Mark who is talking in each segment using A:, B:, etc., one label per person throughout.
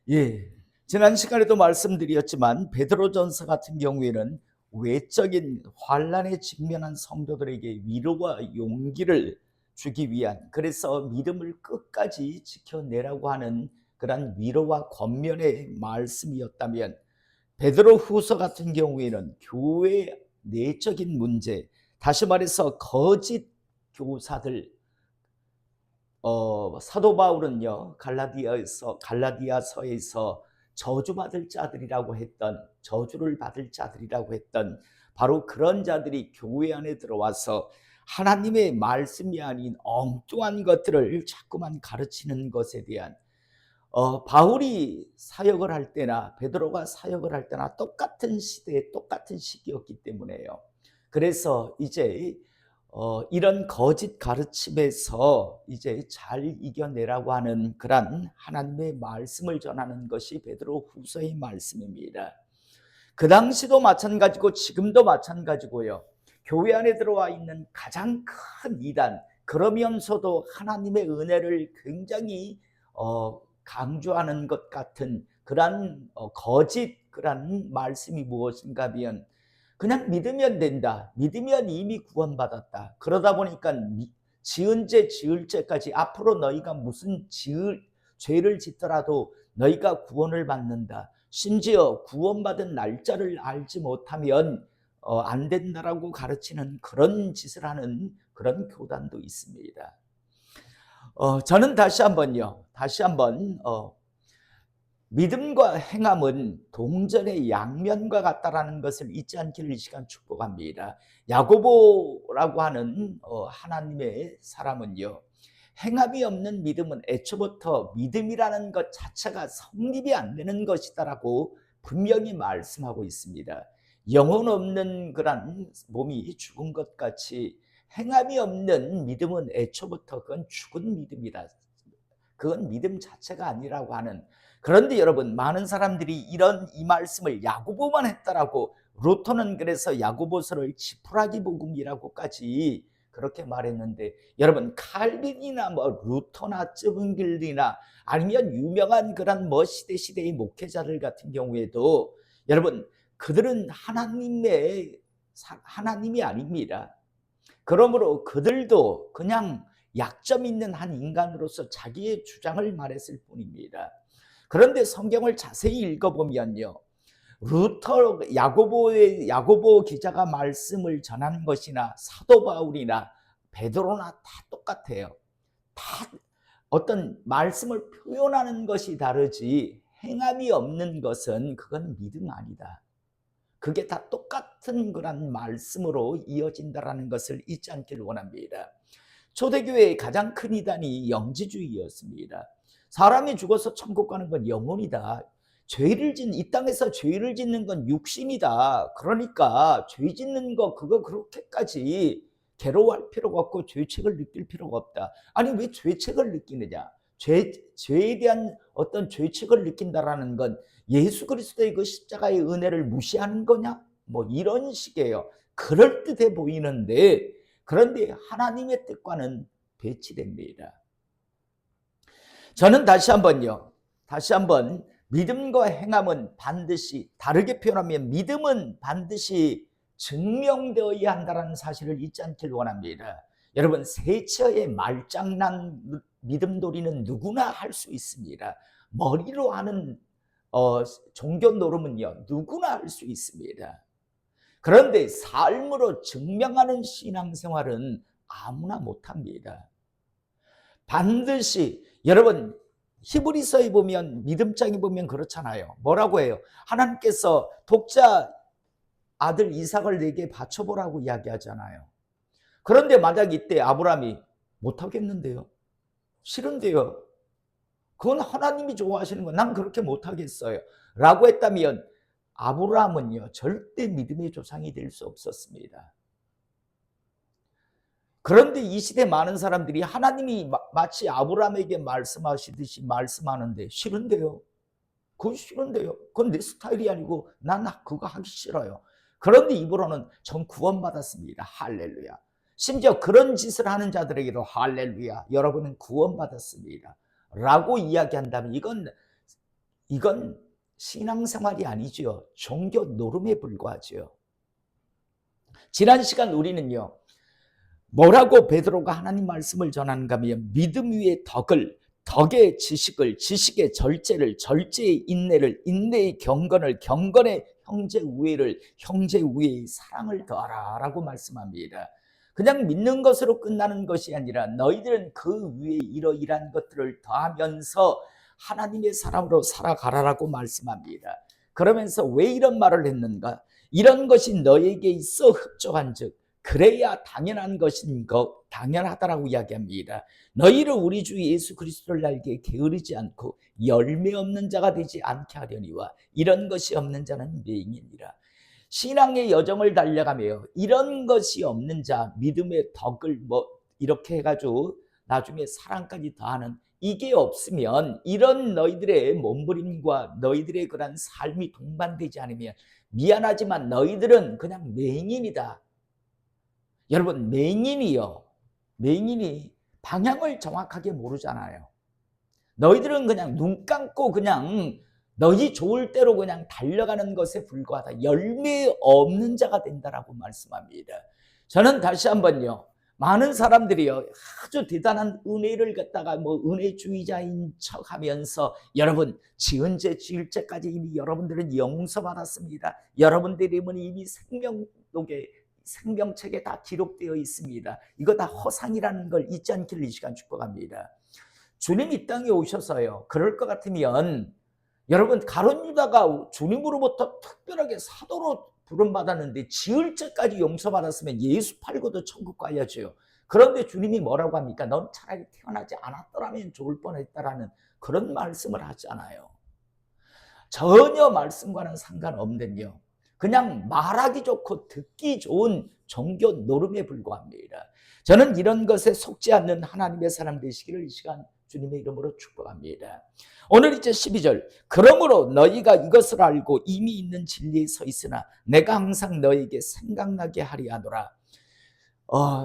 A: 예, 지난 시간에도 말씀드렸지만 베드로전서 같은 경우에는 외적인 환난에 직면한 성도들에게 위로와 용기를 주기 위한, 그래서 믿음을 끝까지 지켜내라고 하는 그런 위로와 권면의 말씀이었다면, 베드로 후서 같은 경우에는 교회의 내적인 문제, 다시 말해서 거짓 교사들, 사도 바울은요, 갈라디아서에서 저주받을 자들이라고 했던, 저주를 받을 자들이라고 했던 바로 그런 자들이 교회 안에 들어와서 하나님의 말씀이 아닌 엉뚱한 것들을 자꾸만 가르치는 것에 대한, 바울이 사역을 할 때나 베드로가 사역을 할 때나 똑같은 시대에 똑같은 시기였기 때문에요. 그래서 이제 이런 거짓 가르침에서 이제 잘 이겨내라고 하는 그런 하나님의 말씀을 전하는 것이 베드로 후서의 말씀입니다. 그 당시도 마찬가지고 지금도 마찬가지고요. 교회 안에 들어와 있는 가장 큰 이단, 그러면서도 하나님의 은혜를 굉장히 강조하는 것 같은 그런 거짓 그런 말씀이 무엇인가 하면, 그냥 믿으면 된다, 믿으면 이미 구원받았다, 그러다 보니까 지은 죄 지을 죄까지 앞으로 너희가 무슨 죄를 짓더라도 너희가 구원을 받는다, 심지어 구원받은 날짜를 알지 못하면 안 된다라고 가르치는 그런 짓을 하는 그런 교단도 있습니다. 저는 다시 한번 믿음과 행함은 동전의 양면과 같다라는 것을 잊지 않기를 이 시간 축복합니다. 야고보라고 하는 하나님의 사람은요, 행함이 없는 믿음은 애초부터 믿음이라는 것 자체가 성립이 안 되는 것이다라고 분명히 말씀하고 있습니다. 영혼 없는 그런 몸이 죽은 것 같이 행함이 없는 믿음은 애초부터 그건 죽은 믿음이다, 그건 믿음 자체가 아니라고 하는. 그런데 여러분, 많은 사람들이 이 말씀을 야고보만 했다라고, 루터는 그래서 야고보서를 지푸라기 복음이라고까지 그렇게 말했는데, 여러분 칼빈이나 루터나 쯔빙글리나 아니면 유명한 그런 시대의 목회자들 같은 경우에도 여러분, 그들은 하나님이 아닙니다. 그러므로 그들도 그냥 약점 있는 한 인간으로서 자기의 주장을 말했을 뿐입니다. 그런데 성경을 자세히 읽어보면요, 야고보 기자가 말씀을 전하는 것이나 사도 바울이나 베드로나 다 똑같아요. 다 어떤 말씀을 표현하는 것이 다르지 행함이 없는 것은 그건 믿음 아니다, 그게 다 똑같은 그런 말씀으로 이어진다라는 것을 잊지 않기를 원합니다. 초대교회의 가장 큰 이단이 영지주의였습니다. 사람이 죽어서 천국 가는 건 영혼이다, 이 땅에서 죄를 짓는 건 육신이다, 그러니까 죄 짓는 거 그거 그렇게까지 괴로워할 필요가 없고 죄책을 느낄 필요가 없다. 아니, 왜 죄책을 느끼느냐, 죄에 대한 어떤 죄책을 느낀다라는 건 예수 그리스도의 그 십자가의 은혜를 무시하는 거냐, 이런 식이에요. 그럴듯해 보이는데, 그런데 하나님의 뜻과는 배치됩니다. 저는 다시 한번 믿음과 행함은 반드시, 다르게 표현하면 믿음은 반드시 증명되어야 한다는 사실을 잊지 않길 원합니다. 여러분, 세처의 말장난 믿음놀이는 누구나 할 수 있습니다. 머리로 하는 종교 노름은요, 누구나 할 수 있습니다. 그런데 삶으로 증명하는 신앙생활은 아무나 못합니다. 반드시, 여러분 히브리서에 보면, 믿음장에 보면 그렇잖아요. 뭐라고 해요? 하나님께서 독자 아들 이삭을 내게 바쳐보라고 이야기하잖아요. 그런데 만약 이때 아브라함이 못하겠는데요, 싫은데요, 그건 하나님이 좋아하시는 거, 난 그렇게 못하겠어요 라고 했다면 아브라함은요 절대 믿음의 조상이 될 수 없었습니다. 그런데 이 시대 많은 사람들이 하나님이 마치 아브라함에게 말씀하시듯이 말씀하는데, 싫은데요, 그건 싫은데요, 그건 내 스타일이 아니고 난 그거 하기 싫어요. 그런데 입으로는 전 구원받았습니다, 할렐루야. 심지어 그런 짓을 하는 자들에게도 할렐루야, 여러분은 구원받았습니다 라고 이야기한다면, 이건 이건 신앙생활이 아니죠. 종교 노름에 불과하죠. 지난 시간 우리는요, 뭐라고 베드로가 하나님 말씀을 전하는가 하면 믿음 위에 덕의 지식을, 지식의 절제를, 절제의 인내를, 인내의 경건을, 경건의 형제 우애를, 형제 우애의 사랑을 더하라 라고 말씀합니다. 그냥 믿는 것으로 끝나는 것이 아니라 너희들은 그 위에 이러이러한 것들을 더하면서 하나님의 사람으로 살아가라라고 말씀합니다. 그러면서 왜 이런 말을 했는가? 이런 것이 너에게 있어 흡족한즉 그래야 당연한 것인 것, 당연하다라고 이야기합니다. 너희를 우리 주 예수 그리스도를 알게 게으르지 않고 열매 없는 자가 되지 않게 하려니와 이런 것이 없는 자는 맹인이라. 신앙의 여정을 달려가며 이런 것이 없는 자, 믿음의 덕을 이렇게 해가지고 나중에 사랑까지 더하는 이게 없으면 이런 너희들의 몸부림과 너희들의 그런 삶이 동반되지 않으면 미안하지만 너희들은 그냥 맹인이다. 여러분, 맹인이 방향을 정확하게 모르잖아요. 너희들은 그냥 눈 감고 그냥 너희 좋을 대로 그냥 달려가는 것에 불과하다. 열매 없는 자가 된다라고 말씀합니다. 저는 다시 한번요, 많은 사람들이요, 아주 대단한 은혜를 갖다가 은혜주의자인 척 하면서 여러분, 지은 죄 지을 죄까지 이미 여러분들은 용서받았습니다. 여러분들의 이름은 이미 생명책에 다 기록되어 있습니다. 이거 다 허상이라는 걸 잊지 않기를 이 시간 축복합니다. 주님 이 땅에 오셔서요, 그럴 것 같으면 여러분, 가룟 유다가 주님으로부터 특별하게 사도로 부름받았는데 지을 죄까지 용서받았으면 예수 팔고도 천국 가야죠. 그런데 주님이 뭐라고 합니까? 넌 차라리 태어나지 않았더라면 좋을 뻔했다라는 그런 말씀을 하잖아요. 전혀 말씀과는 상관없는요, 그냥 말하기 좋고 듣기 좋은 종교 노름에 불과합니다. 저는 이런 것에 속지 않는 하나님의 사람 되시기를 이 시간 주님의 이름으로 축복합니다. 오늘 이제 12절, 그러므로 너희가 이것을 알고 이미 있는 진리에 서 있으나 내가 항상 너희에게 생각나게 하리 하노라.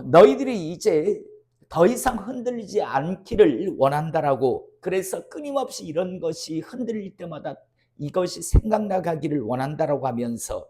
A: 너희들이 이제 더 이상 흔들리지 않기를 원한다라고, 그래서 끊임없이 이런 것이 흔들릴 때마다 이것이 생각나게 하기를 원한다라고 하면서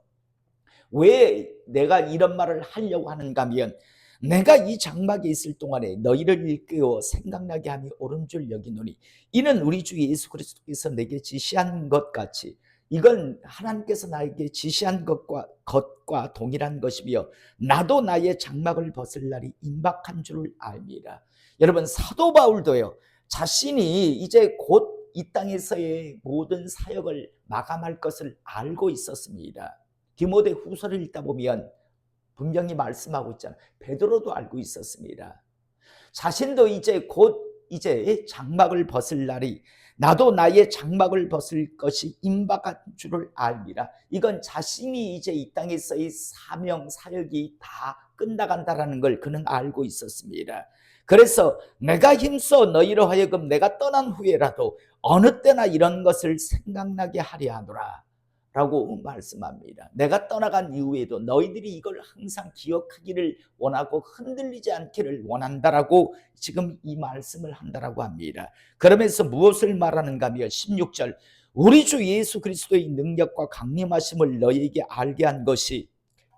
A: 왜 내가 이런 말을 하려고 하는가 하면 내가 이 장막에 있을 동안에 너희를 일깨워 생각나게 함이 옳은 줄 여기노니 이는 우리 주 예수 그리스도께서 내게 지시한 것 같이, 이건 하나님께서 나에게 지시한 것과 동일한 것이며 나도 나의 장막을 벗을 날이 임박한 줄을 압니다. 여러분, 사도 바울도요, 자신이 이제 곧 이 땅에서의 모든 사역을 마감할 것을 알고 있었습니다. 디모데 후서를 읽다 보면 분명히 말씀하고 있잖아요. 베드로도 알고 있었습니다. 자신도 이제 곧 장막을 벗을 날이, 나도 나의 장막을 벗을 것이 임박한 줄을 알미라. 이건 자신이 이제 이 땅에서의 사명 사역이 다 끝나간다라는 걸 그는 알고 있었습니다. 그래서 내가 힘써 너희로 하여금 내가 떠난 후에라도 어느 때나 이런 것을 생각나게 하려 하노라 라고 말씀합니다. 내가 떠나간 이후에도 너희들이 이걸 항상 기억하기를 원하고 흔들리지 않기를 원한다라고 지금 이 말씀을 한다라고 합니다. 그러면서 무엇을 말하는가 하면 16절, 우리 주 예수 그리스도의 능력과 강림하심을 너희에게 알게 한 것이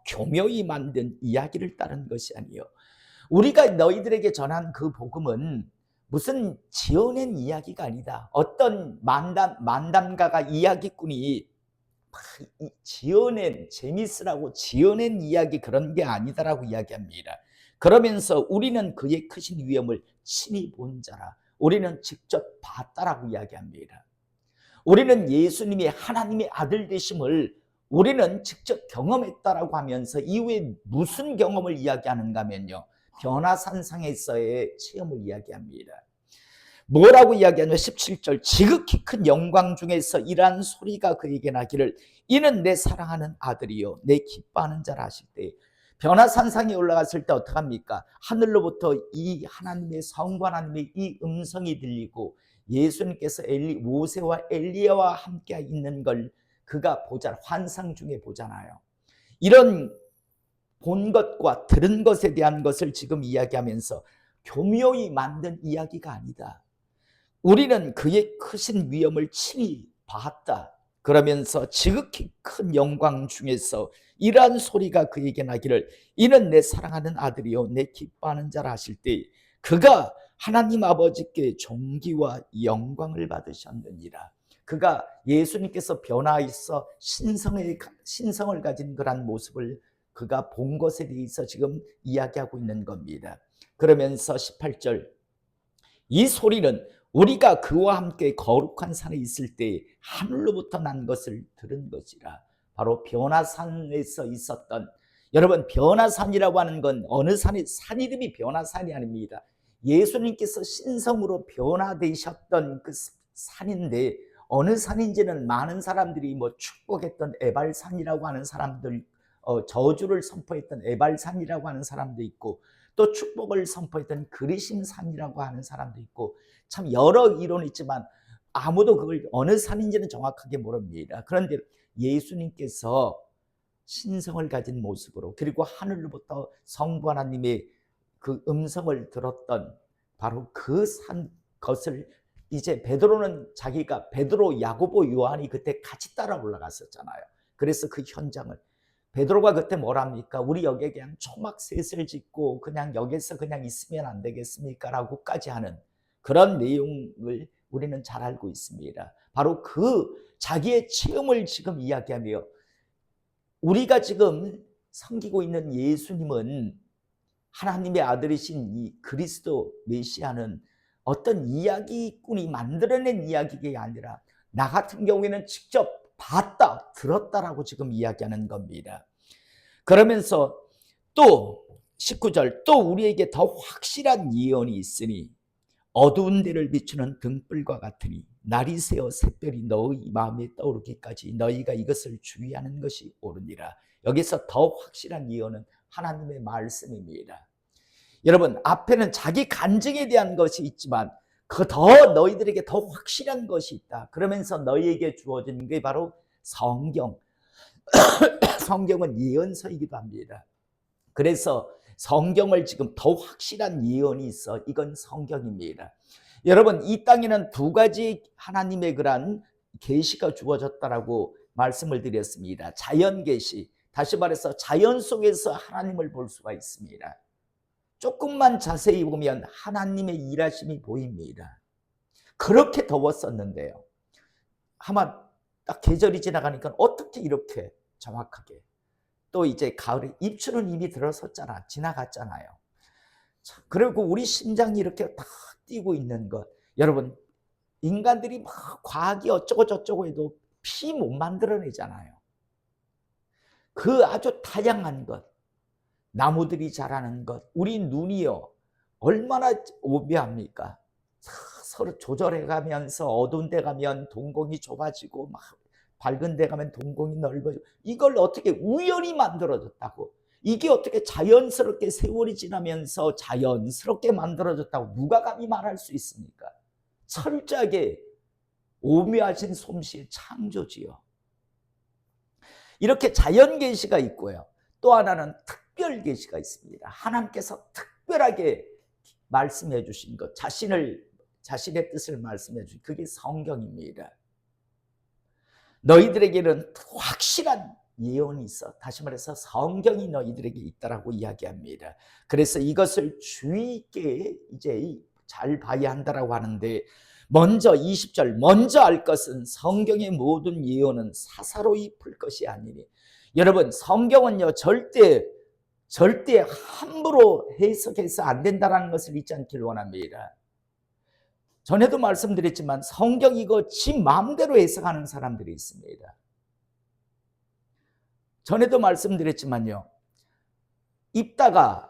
A: 교묘히 만든 이야기를 따른 것이 아니요, 우리가 너희들에게 전한 그 복음은 무슨 지어낸 이야기가 아니다. 어떤 만담가가 이야기꾼이 재밌으라고 지어낸 이야기, 그런 게 아니다라고 이야기합니다. 그러면서 우리는 그의 크신 위엄을 친히 본 자라, 우리는 직접 봤다라고 이야기합니다. 우리는 예수님이 하나님의 아들 되심을 우리는 직접 경험했다라고 하면서 이후에 무슨 경험을 이야기하는가 하면요, 변화산상에서의 체험을 이야기합니다. 뭐라고 이야기하냐면 17절, 지극히 큰 영광 중에서 이러한 소리가 그에게 나기를 이는 내 사랑하는 아들이요 내 기뻐하는 자라 하실 때, 변화산상에 올라갔을 때 어떡합니까? 하늘로부터 이 하나님의 성부 하나님의 이 음성이 들리고 예수님께서 모세와 엘리야와 함께 있는 걸 그가 환상 중에 보잖아요. 이런 본 것과 들은 것에 대한 것을 지금 이야기하면서 교묘히 만든 이야기가 아니다. 우리는 그의 크신 위엄을 친히 봤다. 그러면서 지극히 큰 영광 중에서 이러한 소리가 그에게 나기를 이는 내 사랑하는 아들이요 내 기뻐하는 자라 하실 때 그가 하나님 아버지께 존귀와 영광을 받으셨느니라. 그가 예수님께서 변화해서 신성을 가진 그런 모습을 그가 본 것에 대해서 지금 이야기하고 있는 겁니다. 그러면서 18절 이 소리는 우리가 그와 함께 거룩한 산에 있을 때 하늘로부터 난 것을 들은 것이라. 바로 변화산에서 있었던, 여러분 변화산이라고 하는 건 어느 산이, 산 이름이 변화산이 아닙니다. 예수님께서 신성으로 변화되셨던 그 산인데 어느 산인지는 많은 사람들이 뭐 축복했던 에발산이라고 하는 사람들, 저주를 선포했던 에발산이라고 하는 사람도 있고 또 축복을 선포했던 그리심산이라고 하는 사람도 있고 참 여러 이론이 있지만 아무도 그걸 어느 산인지는 정확하게 모릅니다. 그런데 예수님께서 신성을 가진 모습으로 그리고 하늘로부터 성부 하나님의 그 음성을 들었던 바로 그 산 것을 이제 베드로는 자기가 베드로, 야고보, 요한이 그때 같이 따라 올라갔었잖아요. 그래서 그 현장을 베드로가 그때 뭐랍니까? 우리 여기에 그냥 초막셋을 짓고 그냥 여기서 그냥 있으면 안 되겠습니까? 라고까지 하는 그런 내용을 우리는 잘 알고 있습니다. 바로 그 자기의 체험을 지금 이야기하며 우리가 지금 섬기고 있는 예수님은 하나님의 아들이신 이 그리스도 메시아는 어떤 이야기꾼이 만들어낸 이야기가 아니라 나 같은 경우에는 직접 봤다, 들었다라고 지금 이야기하는 겁니다. 그러면서 또 19절 또 우리에게 더 확실한 예언이 있으니 어두운 데를 비추는 등불과 같으니 날이 새어 샛별이 너희 마음에 떠오르기까지 너희가 이것을 주의하는 것이 옳으니라. 여기서 더 확실한 예언은 하나님의 말씀입니다. 여러분 앞에는 자기 간증에 대한 것이 있지만 그 더 너희들에게 더 확실한 것이 있다. 그러면서 너희에게 주어진 게 바로 성경. 성경은 예언서이기도 합니다. 그래서 성경을 지금 더 확실한 예언이 있어. 이건 성경입니다. 여러분 이 땅에는 두 가지 하나님의 그런 계시가 주어졌다라고 말씀을 드렸습니다. 자연 계시, 다시 말해서 자연 속에서 하나님을 볼 수가 있습니다. 조금만 자세히 보면 하나님의 일하심이 보입니다. 그렇게 더웠었는데요. 아마 딱 계절이 지나가니까 어떻게 이렇게 정확하게 또 이제 가을에 입추는 이미 들어섰잖아. 지나갔잖아요. 그리고 우리 심장이 이렇게 딱 뛰고 있는 것. 여러분 인간들이 막 과학이 어쩌고 저쩌고 해도 피 못 만들어내잖아요. 그 아주 다양한 것. 나무들이 자라는 것, 우리 눈이요 얼마나 오묘합니까? 서로 조절해가면서 어두운 데 가면 동공이 좁아지고 막 밝은 데 가면 동공이 넓어지고 이걸 어떻게 우연히 만들어졌다고, 이게 어떻게 자연스럽게 세월이 지나면서 자연스럽게 만들어졌다고 누가 감히 말할 수 있습니까? 철저하게 오묘하신 솜씨의 창조지요. 이렇게 자연 계시가 있고요. 또 하나는 특별 계시가 있습니다. 하나님께서 특별하게 말씀해 주신 것, 자신의 뜻을 말씀해 주신 그게 성경입니다. 너희들에게는 확실한 예언이 있어. 다시 말해서 성경이 너희들에게 있다라고 이야기합니다. 그래서 이것을 주의 있게 이제 잘 봐야 한다라고 하는데 먼저 20절 먼저 알 것은 성경의 모든 예언은 사사로이 풀 것이 아니니. 여러분 성경은요 절대 함부로 해석해서 안 된다는 것을 잊지 않길 원합니다. 전에도 말씀드렸지만 성경 이거 지 마음대로 해석하는 사람들이 있습니다. 전에도 말씀드렸지만요. 입다가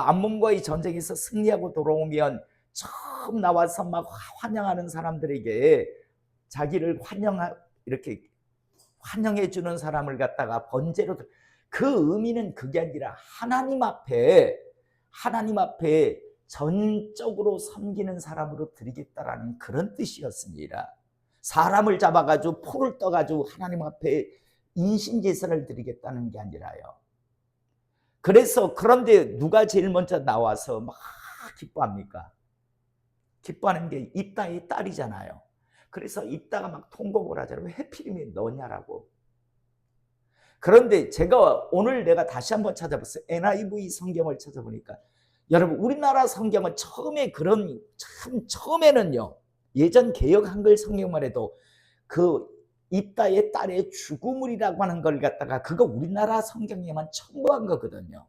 A: 암몬과의 전쟁에서 승리하고 돌아오면 처음 나와서 막 환영하는 사람들에게 자기를 이렇게 환영해 주는 사람을 갖다가 번제로, 그 의미는 그게 아니라 하나님 앞에 전적으로 섬기는 사람으로 드리겠다라는 그런 뜻이었습니다. 사람을 잡아가지고 풀을 떠가지고 하나님 앞에 인신제사를 드리겠다는 게 아니라요. 그래서 그런데 누가 제일 먼저 나와서 막 기뻐합니까? 기뻐하는 게 입다의 딸이잖아요. 그래서 입다가 막 통곡을 하잖아요. 왜 하필이면 너냐라고. 그런데 제가 오늘 내가 다시 한번 찾아봤어요. NIV 성경을 찾아보니까 여러분 우리나라 성경은 처음에 처음에는요. 예전 개역 한글 성경만 해도 그 입다의 딸의 죽음이라고 하는 걸 갖다가 그거 우리나라 성경에만 첨부한 거거든요.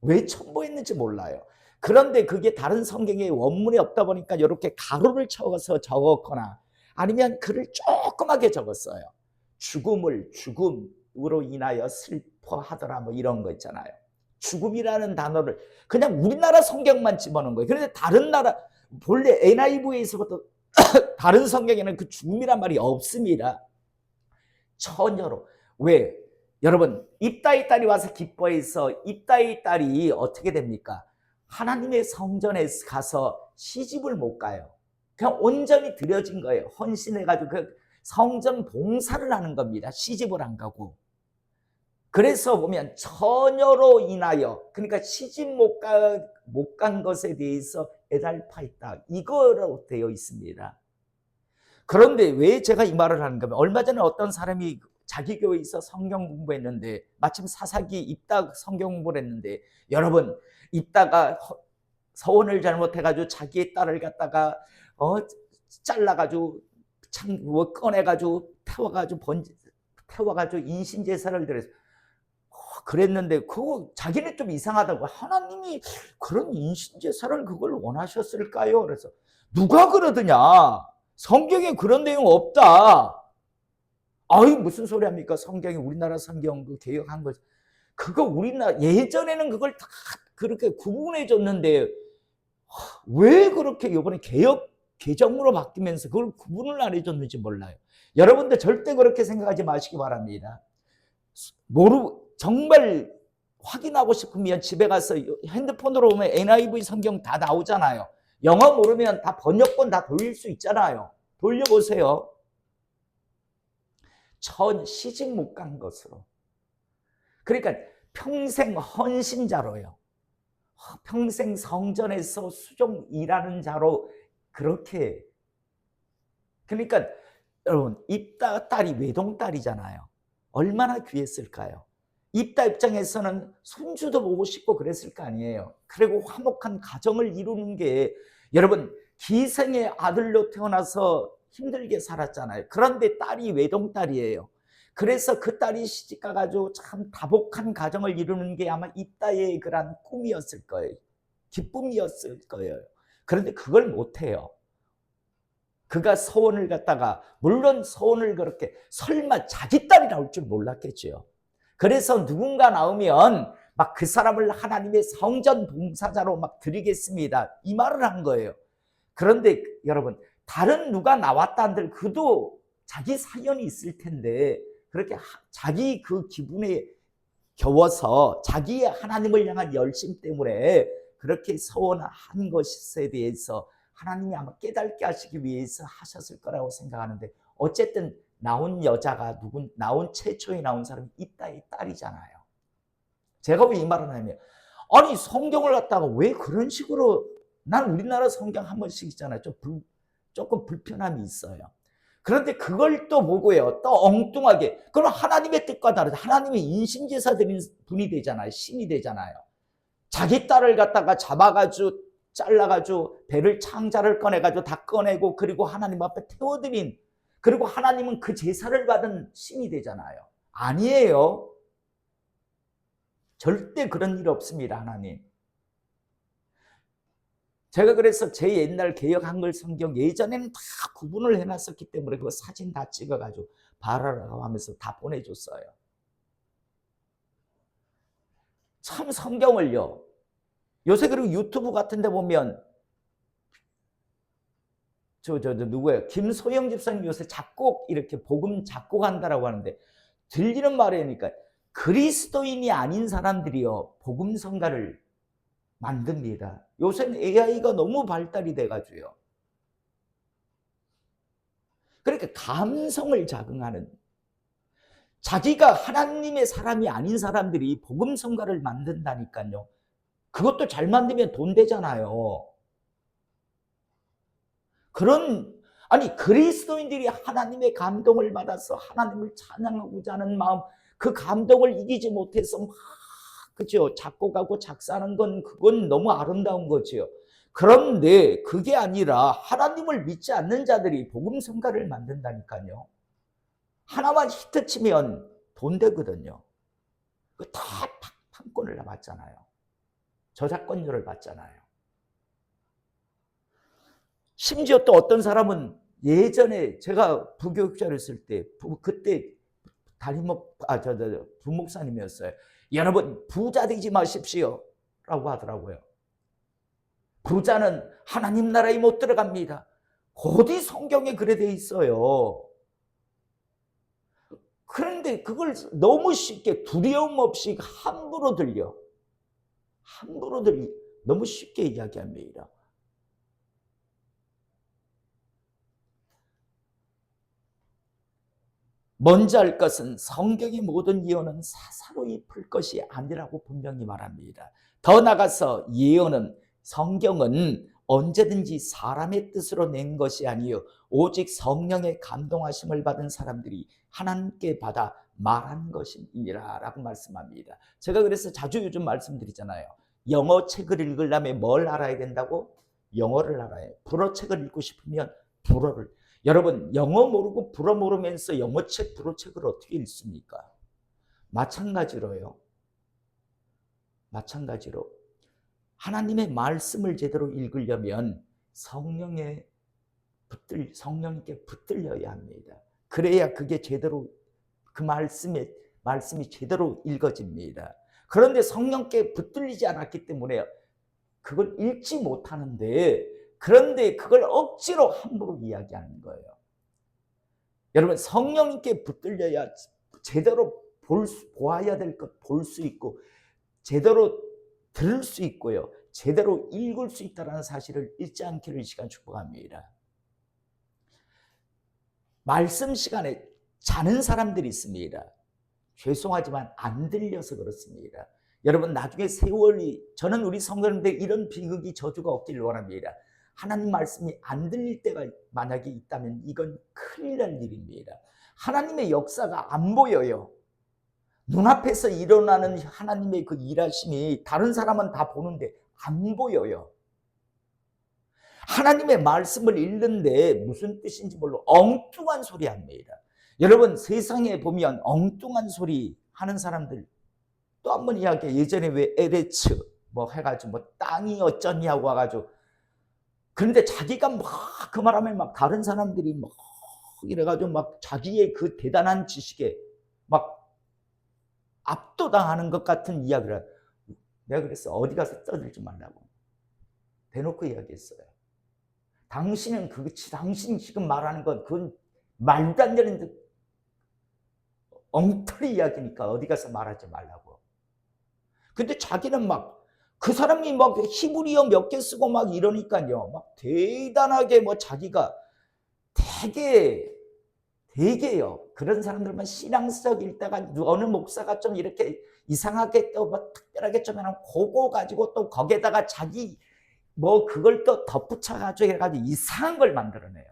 A: 왜 첨부했는지 몰라요. 그런데 그게 다른 성경에 원문이 없다 보니까 이렇게 가로를 쳐서 적었거나 아니면 글을 조그맣게 적었어요. 죽음으로 인하여 슬퍼하더라 뭐 이런 거 있잖아요. 죽음이라는 단어를 그냥 우리나라 성경만 집어넣은 거예요. 그런데 다른 나라 본래 NIV에서부터 다른 성경에는 그 죽음이란 말이 없습니다. 처녀로. 왜? 여러분 입다의 딸이 와서 기뻐해서 입다의 딸이 어떻게 됩니까? 하나님의 성전에 가서 시집을 못 가요. 그냥 온전히 드려진 거예요. 헌신해가지고 그 성전 봉사를 하는 겁니다. 시집을 안 가고. 그래서 보면 처녀로 인하여 그러니까 시집 못 간 것에 대해서 애달파 있다. 이거로 되어 있습니다. 그런데 왜 제가 이 말을 하는가 하면 얼마 전에 어떤 사람이 자기 교회에서 성경 공부했는데 마침 사사기 입다 성경 공부를 했는데 여러분 입다가 서원을 잘못해가지고 자기의 딸을 갖다가 잘라가지고 꺼내가지고 태워가지고 인신제사를 드려서 그랬는데 그거 자기는 좀 이상하다고 하나님이 그런 인신제사를 그걸 원하셨을까요? 그래서 누가 그러더냐? 성경에 그런 내용 없다. 아유 무슨 소리 합니까? 성경이 우리나라 성경 그 개혁한 거 그거 우리나라 예전에는 그걸 다 그렇게 구분해 줬는데 왜 그렇게 이번에 개정으로 바뀌면서 그걸 구분을 안 해줬는지 몰라요. 여러분들 절대 그렇게 생각하지 마시기 바랍니다. 정말 확인하고 싶으면 집에 가서 핸드폰으로 보면 NIV 성경 다 나오잖아요. 영어 모르면 다 번역본 다 돌릴 수 있잖아요. 돌려보세요. 시집 못 간 것으로. 그러니까 평생 헌신자로요. 평생 성전에서 수종 일하는 자로 그렇게. 그러니까 여러분 입다 딸이 외동딸이잖아요. 얼마나 귀했을까요? 입다 입장에서는 손주도 보고 싶고 그랬을 거 아니에요. 그리고 화목한 가정을 이루는 게 여러분 기생의 아들로 태어나서 힘들게 살았잖아요. 그런데 딸이 외동딸이에요. 그래서 그 딸이 시집가가지고 참 다복한 가정을 이루는 게 아마 입다의 그런 꿈이었을 거예요. 기쁨이었을 거예요. 그런데 그걸 못해요. 그가 서원을 갖다가 물론 서원을 그렇게 설마 자기 딸이 나올 줄 몰랐겠죠. 그래서 누군가 나오면 막 그 사람을 하나님의 성전 봉사자로 막 드리겠습니다. 이 말을 한 거예요. 그런데 여러분 다른 누가 나왔다 한들 그도 자기 사연이 있을 텐데 그렇게 자기 그 기분에 겨워서 자기의 하나님을 향한 열심 때문에 그렇게 서원한 것에 대해서 하나님이 아마 깨닫게 하시기 위해서 하셨을 거라고 생각하는데 어쨌든 나온 여자가 나온 최초에 나온 사람이 입다의 딸이잖아요. 제가 왜 이 말을 하냐면 아니 성경을 갖다가 왜 그런 식으로 난 우리나라 성경 한 번씩 있잖아요. 조금 불편함이 있어요. 그런데 그걸 또 보고요. 또 엉뚱하게 그럼 하나님의 뜻과 다르다. 하나님의 인신제사 드린 분이 되잖아요. 신이 되잖아요. 자기 딸을 갖다가 잡아가지고 잘라가지고 배를 창자를 꺼내가지고 다 꺼내고 그리고 하나님 앞에 태워드린 그리고 하나님은 그 제사를 받은 신이 되잖아요. 아니에요. 절대 그런 일 없습니다. 하나님. 제가 그래서 제 옛날 개역 한글 성경 예전에는 다 구분을 해놨었기 때문에 그거 사진 다 찍어가지고 봐라라고 하면서 다 보내줬어요. 참 성경을요. 요새 그리고 유튜브 같은 데 보면 누구예요? 김소영 집사님 요새 작곡 이렇게 복음 작곡한다라고 하는데 들리는 말이니까 그리스도인이 아닌 사람들이요. 복음 성가를 만듭니다. 요새는 AI가 너무 발달이 돼가지고요. 그러니까 감성을 자극하는 자기가 하나님의 사람이 아닌 사람들이 복음 성가를 만든다니까요. 그것도 잘 만들면 돈 되잖아요. 그런, 아니 그리스도인들이 하나님의 감동을 받아서 하나님을 찬양하고자 하는 마음, 그 감동을 이기지 못해서 막 그죠, 작곡하고 작사하는 건 그건 너무 아름다운 거지요. 그런데 그게 아니라 하나님을 믿지 않는 자들이 복음 성가를 만든다니까요. 하나만 히트치면 돈 되거든요. 다 판권을 받잖아요. 저작권료를 받잖아요. 심지어 또 어떤 사람은 예전에 제가 부교육자를 했을 때 그때 부목사님이었어요. 여러분 부자 되지 마십시오 라고 하더라고요. 부자는 하나님 나라에 못 들어갑니다. 어디 성경에 그래 돼 있어요. 그런데 그걸 너무 쉽게 두려움 없이 함부로 너무 쉽게 이야기합니다. 먼저 할 것은 성경의 모든 예언은 사사로이 풀 것이 아니라고 분명히 말합니다. 더 나아가서 성경은 언제든지 사람의 뜻으로 낸 것이 아니요 오직 성령의 감동하심을 받은 사람들이 하나님께 받아 말한 것이니라 라고 말씀합니다. 제가 그래서 자주 요즘 말씀드리잖아요. 영어 책을 읽으려면 뭘 알아야 된다고? 영어를 알아요. 불어 책을 읽고 싶으면 불어를. 여러분 영어 모르고 불어 모르면서 영어 책, 불어 책을 어떻게 읽습니까? 마찬가지로 하나님의 말씀을 제대로 읽으려면 성령님께 붙들려야 합니다. 그래야 그게 제대로 그 말씀이 제대로 읽어집니다. 그런데 성령께 붙들리지 않았기 때문에 그걸 읽지 못하는데, 그런데 그걸 억지로 함부로 이야기하는 거예요. 여러분 성령님께 붙들려야 제대로 보아야 될 것 볼 수 있고 제대로 들을 수 있고요. 제대로 읽을 수 있다는 사실을 잊지 않기를 이 시간 축복합니다. 말씀 시간에 자는 사람들이 있습니다. 죄송하지만 안 들려서 그렇습니다. 여러분 나중에 세월이, 저는 우리 성도님들 이런 비극이 저주가 없기를 원합니다. 하나님 말씀이 안 들릴 때가 만약에 있다면 이건 큰일 날 일입니다. 하나님의 역사가 안 보여요. 눈앞에서 일어나는 하나님의 그 일하심이 다른 사람은 다 보는데 안 보여요. 하나님의 말씀을 읽는데 무슨 뜻인지 몰라 엉뚱한 소리 합니다. 여러분 세상에 보면 엉뚱한 소리 하는 사람들 또 한 번 이야기해. 예전에 왜 LH 뭐 해가지고 뭐 땅이 어쩌냐고 와가지고, 그런데 자기가 막 그 말하면 막 다른 사람들이 막 이래가지고 막 자기의 그 대단한 지식에 막 압도당하는 것 같은 이야기를. 내가 그랬어. 어디 가서 떠들지 말라고 대놓고 이야기했어요. 당신은 당신이 지금 말하는 건 그건 말도 안 되는 엉터리 이야기니까 어디 가서 말하지 말라고. 근데 자기는 막 그 사람이 막 히브리어 몇 개 쓰고 막 이러니까요. 막 대단하게 뭐 자기가 되게요. 그런 사람들만 신앙적 읽다가 어느 목사가 좀 이렇게 이상하게 또 뭐 특별하게 좀 하면 그거 가지고 또 거기에다가 자기 뭐 그걸 또 덧붙여가지고 해가지고 이상한 걸 만들어내요.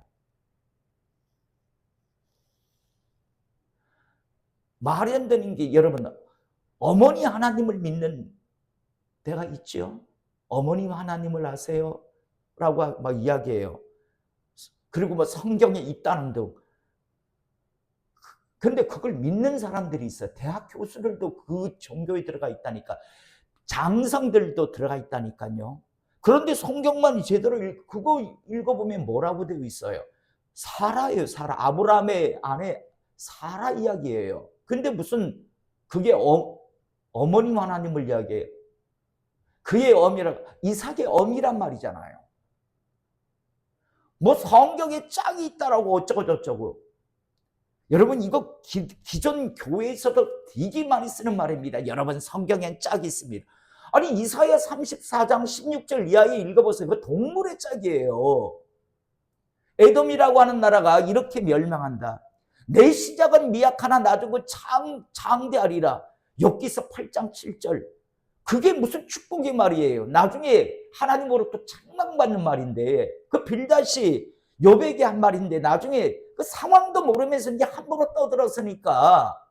A: 말이 안 되는 게, 여러분 어머니 하나님을 믿는 데가 있죠. 어머님 하나님을 아세요? 라고 막 이야기해요. 그리고 뭐 성경에 있다는 등. 그런데 그걸 믿는 사람들이 있어요. 대학 교수들도 그 종교에 들어가 있다니까. 장성들도 들어가 있다니까요. 그런데 성경만 제대로 그거 읽어보면 뭐라고 되어 있어요? 사라예요. 사라. 아브라함의 아내 사라 이야기예요. 근데 무슨 그게 어머님 하나님을 이야기해요. 그의 이삭의 어미란 말이잖아요. 뭐 성경에 짝이 있다라고 어쩌고 저쩌고. 여러분 이거 기존 교회에서도 되게 많이 쓰는 말입니다. 여러분 성경엔 짝이 있습니다. 아니 이사야 34장 16절 이하에 읽어보세요. 그 동물의 짝이에요. 에돔이라고 하는 나라가 이렇게 멸망한다. 내 시작은 미약하나 나중에 장대하리라. 욥기서 8장 7절. 그게 무슨 축복의 말이에요. 나중에 하나님으로부터 책망받는 말인데, 그 빌닷이 욥에게 한 말인데 나중에 그 상황도 모르면서 이제 함부로 떠들었으니까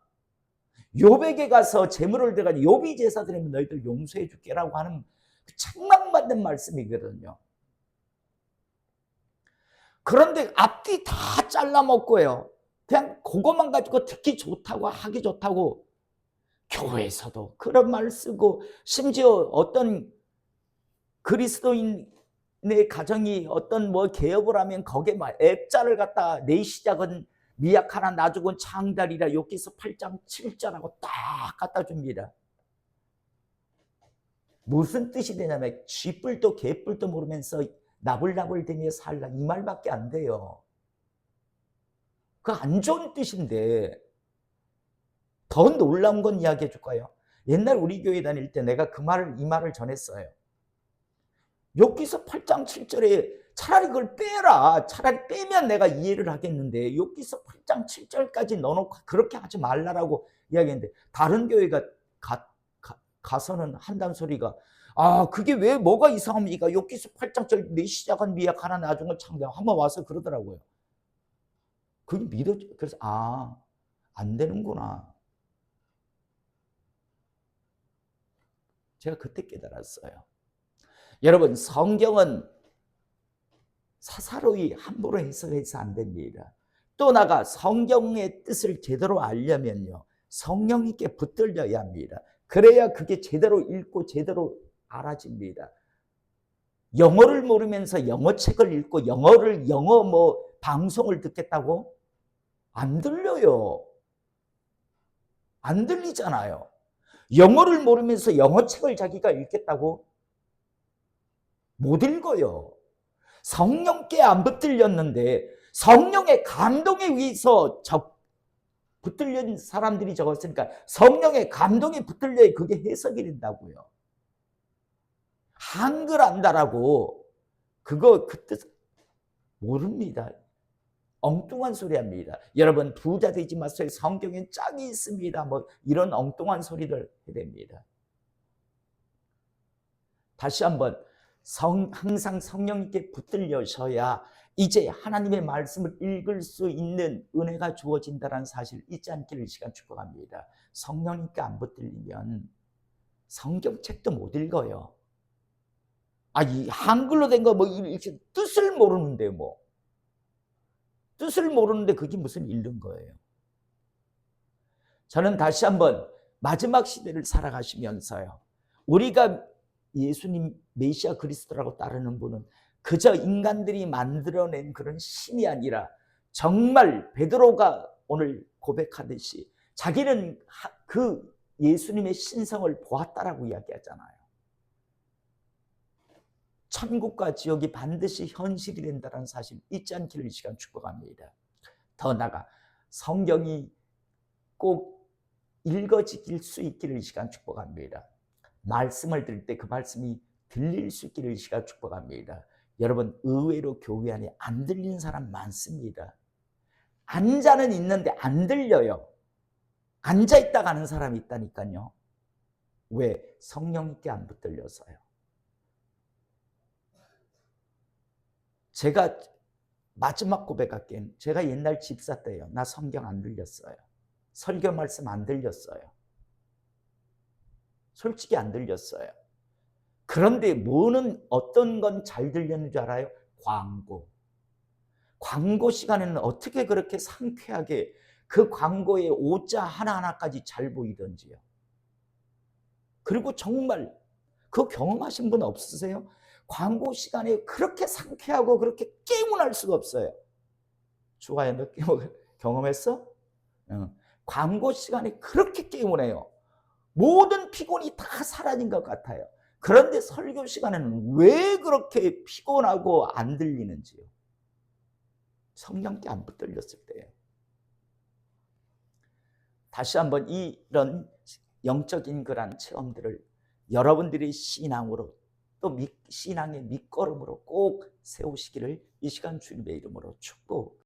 A: 욥에게 가서 재물을 들어가지고 욥이 제사 드리면 너희들 용서해 줄게라고 하는 책망받는 말씀이거든요. 그런데 앞뒤 다 잘라먹고요. 그냥 그것만 가지고 듣기 좋다고 하기 좋다고 교회에서도 그런 말 쓰고 심지어 어떤 그리스도인의 가정이 어떤 뭐 개업을 하면 거기에 막 액자를 갖다 내 시작은 미약하나 나죽은 창달이라 욥기서 8장 7절하고 딱 갖다 줍니다. 무슨 뜻이 되냐면 쥐뿔도 개뿔도 모르면서 나불나불대며 살라 이 말밖에 안 돼요. 그 안 좋은 뜻인데 더 놀라운 건 이야기해 줄까요? 옛날 우리 교회 다닐 때 내가 이 말을 전했어요. 욥기서 8장 7절에 차라리 그걸 빼라. 차라리 빼면 내가 이해를 하겠는데 욥기서 8장 7절까지 넣어놓고 그렇게 하지 말라라고 이야기했는데 다른 교회가 가서는 한단 소리가 아 그게 왜 뭐가 이상합니까? 욥기서 8장 7절 내 시작은 미약하나 나중은 창대 한번 와서 그러더라고요. 그게 믿어져. 그래서 안 되는구나. 제가 그때 깨달았어요. 여러분 성경은 사사로이 함부로 해석해서 안 됩니다. 또 나가 성경의 뜻을 제대로 알려면요. 성령님께 붙들려야 합니다. 그래야 그게 제대로 읽고 제대로 알아집니다. 영어를 모르면서 영어 책을 읽고 영어 뭐 방송을 듣겠다고? 안 들려요. 안 들리잖아요. 영어를 모르면서 영어 책을 자기가 읽겠다고? 못 읽어요. 성령께 안 붙들렸는데 성령의 감동에 의해서 붙들린 사람들이 적었으니까 성령의 감동에 붙들려야 그게 해석이 된다고요. 한글 안다라고 그거 그 뜻 모릅니다. 엉뚱한 소리 합니다. 여러분 부자 되지 마세요. 성경엔 짝이 있습니다. 뭐 이런 엉뚱한 소리를 해야 됩니다. 다시 한번 항상 성령님께 붙들려셔야 이제 하나님의 말씀을 읽을 수 있는 은혜가 주어진다는 사실 잊지 않기를 시간 축복합니다. 성령님께 안 붙들리면 성경책도 못 읽어요. 이 한글로 된 거 뭐 이렇게 뜻을 모르는데 뭐 뜻을 모르는데 그게 무슨 읽는 거예요. 저는 다시 한번 마지막 시대를 살아가시면서요. 우리가 예수님 메시아 그리스도라고 따르는 분은 그저 인간들이 만들어낸 그런 신이 아니라 정말 베드로가 오늘 고백하듯이 자기는 그 예수님의 신성을 보았다라고 이야기하잖아요. 천국과 지옥이 반드시 현실이 된다는 사실 잊지 않기를 이 시간 축복합니다. 더 나아가 성경이 꼭 읽어지길 수 있기를 이 시간 축복합니다. 말씀을 들을 때 그 말씀이 들릴 수 있기를 이 시간 축복합니다. 여러분 의외로 교회 안에 안 들리는 사람 많습니다. 앉아는 있는데 안 들려요. 앉아있다 가는 사람이 있다니까요. 왜? 성령님께 안 붙들려서요. 제가 마지막 고백할게요. 제가 옛날 집사 때요. 나 성경 안 들렸어요. 설교 말씀 안 들렸어요. 솔직히 안 들렸어요. 그런데 어떤 건 잘 들렸는 줄 알아요? 광고 시간에는 어떻게 그렇게 상쾌하게 그 광고의 오자 하나하나까지 잘 보이던지요. 그리고 정말 그 경험하신 분 없으세요? 광고 시간에 그렇게 상쾌하고 그렇게 개운할 수가 없어요. 주가야 너 경험했어? 광고 시간에 그렇게 개운해요. 모든 피곤이 다 사라진 것 같아요. 그런데 설교 시간에는 왜 그렇게 피곤하고 안 들리는지요? 성령께 안 붙들렸을 때예요. 다시 한번 이런 영적인 그런 체험들을 여러분들이 신앙으로 또 신앙의 밑거름으로 꼭 세우시기를 이 시간 주님의 이름으로 축복